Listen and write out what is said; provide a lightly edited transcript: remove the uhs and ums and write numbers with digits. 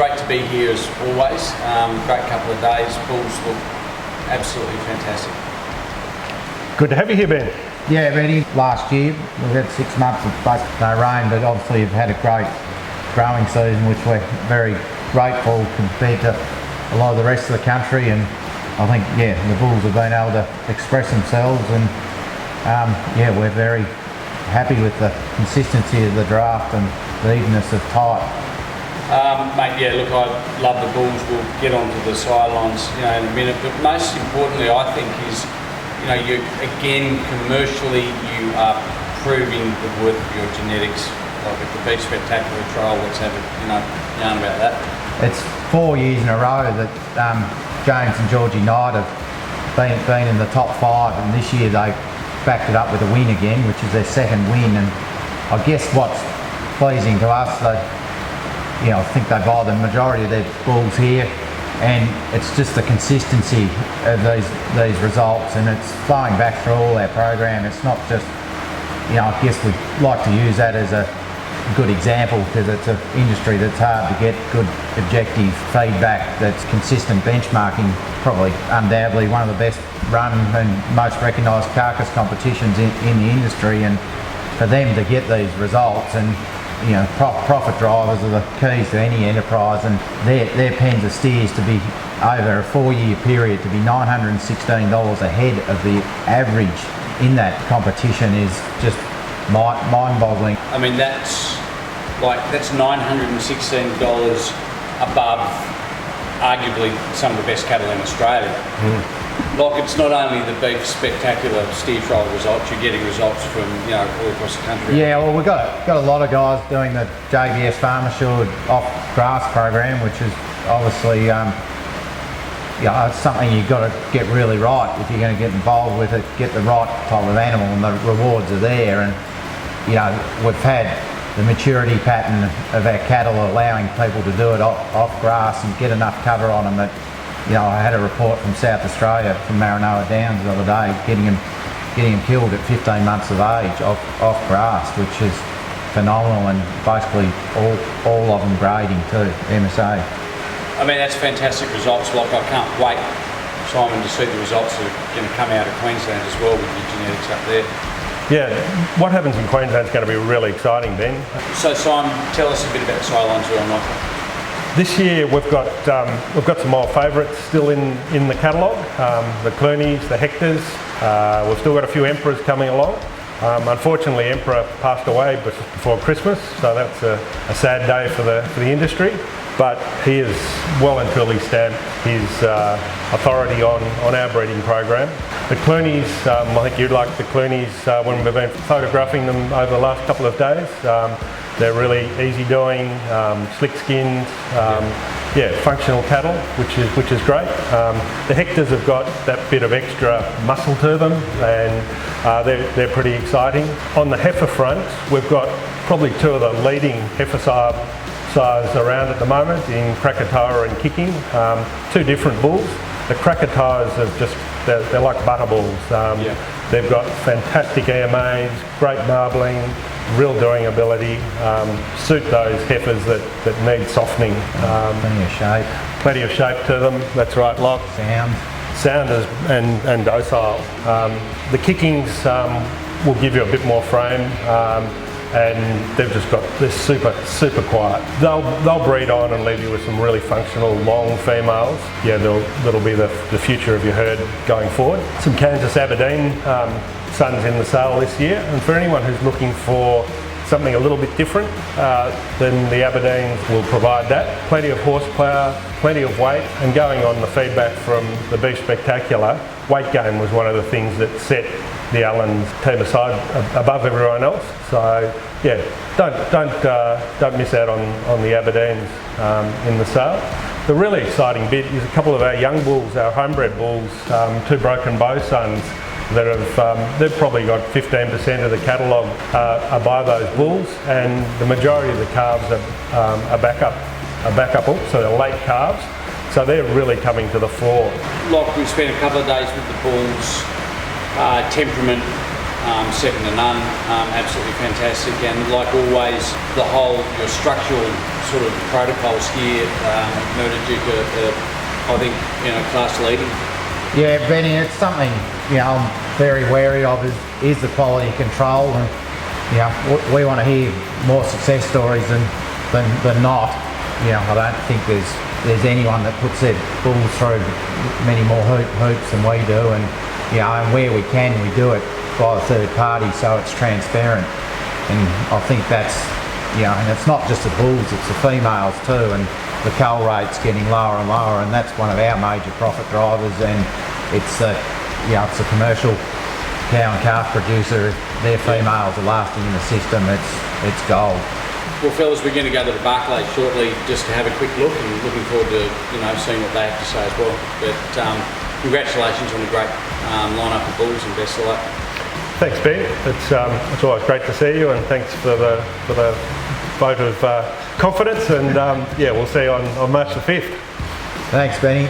great to be here as always. Great couple of days. Bulls look absolutely fantastic. Good to have you here, Ben. Yeah, ready. Last year we've had 6 months of basically no rain, but obviously you've had a great growing season, which we're very grateful compared to a lot of the rest of the country. And I think, yeah, the Bulls have been able to express themselves, and yeah, we're very happy with the consistency of the draft and the evenness of type. Mate, yeah, look, I love the Bulls. We'll get onto the sidelines, in a minute. But most importantly, I think is, you again commercially you are proving the worth of your genetics. Like with the Beef Spectacular trial, let's have a yarn about that. It's 4 years in a row that James and Georgie Knight have been in the top 5, and this year they backed it up with a win again, which is their second win. And I guess what's pleasing to us, I think they buy the majority of their bulls here, and it's just the consistency of these results, and it's flowing back through all our program. It's not just, I guess we like to use that as a good example because it's an industry that's hard to get good objective feedback that's consistent benchmarking. Probably undoubtedly one of the best run and most recognised carcass competitions in the industry, and for them to get these results, and profit drivers are the keys to any enterprise, and their pens of steers to be over a 4-year period to be $916 ahead of the average in that competition is just mind-boggling. I mean, that's $916 above arguably some of the best cattle in Australia. Like, it's not only the Beef Spectacular steer trial results, you're getting results from all across the country. Yeah, well, we've got a lot of guys doing the JBS Farm Assured off grass program, which is obviously it's something you've got to get really right if you're going to get involved with it, get the right type of animal, and the rewards are there. And we've had the maturity pattern of our cattle allowing people to do it off grass and get enough cover on them that I had a report from South Australia, from Maranoa Downs the other day, getting them killed at 15 months of age off grass, which is phenomenal, and basically all of them grading too, MSA. I mean, that's fantastic results. Like, I can't wait, Simon, to see the results that are going to come out of Queensland as well with your genetics up there. Yeah, what happens in Queensland is going to be really exciting, Ben. So, Simon, tell us a bit about the sidelines we're on offer. This year we've got some old favourites still in the catalogue. The Clooney's, the Hectors. We've still got a few Emperors coming along. Unfortunately, Emperor passed away before Christmas, so that's a sad day for the industry. But he is well and truly stamped his authority on our breeding program. The Clooney's, I think you'd like the Clooney's when we've been photographing them over the last couple of days. They're really easy-doing, slick-skinned, functional cattle, which is great. The Hectors have got that bit of extra muscle to them, and they're pretty exciting. On the heifer front, we've got probably 2 of the leading heifer sires around at the moment in Krakatoa and Kicking. 2 different bulls. The Krakatoas they're like butter bulls. They've got fantastic EMAs, great marbling, real doing ability, suit those heifers that need softening. Plenty of shape. Plenty of shape to them, that's right, Lock. Sound and docile. The Kickings will give you a bit more frame, and they're super quiet. They'll breed on and leave you with some really functional long females. Yeah, that'll be the future of your herd going forward. Some Kansas Aberdeen sons in the sale this year, and for anyone who's looking for something a little bit different, then the Aberdeens will provide that. Plenty of horsepower, plenty of weight, and going on the feedback from the Beef Spectacular, weight gain was one of the things that set the Allens team aside above everyone else. So yeah, don't miss out on the Aberdeens in the sale. The really exciting bit is a couple of our young bulls, our homebred bulls, 2 Broken Bow sons, that have they've probably got 15% of the catalogue are by those bulls, and the majority of the calves are backup bulls, so they're late calves. So they're really coming to the fore. Like, we've spent a couple of days with the bulls. Temperament, second to none, absolutely fantastic. And like always, your structural sort of protocols here at Murderduke are, I think, class leading. Yeah, Benny, it's something I'm very wary of is the quality control, and we want to hear more success stories than not. I don't think there's anyone that puts their bulls through many more hoops than we do, and and where we can, we do it by a third party, so it's transparent. And I think that's and it's not just the bulls, it's the females too, and the cull rate's getting lower and lower, and that's one of our major profit drivers. And it's it's a commercial cow and calf producer. If their females are lasting in the system, it's gold. Well, fellas, we're going to go to the Barclay shortly just to have a quick look, and looking forward to seeing what they have to say as well. But congratulations on a great lineup of bulls, and best of luck. Thanks, Ben. It's always great to see you, and thanks for the vote of confidence. And we'll see you on March the 5th. Thanks, Benny.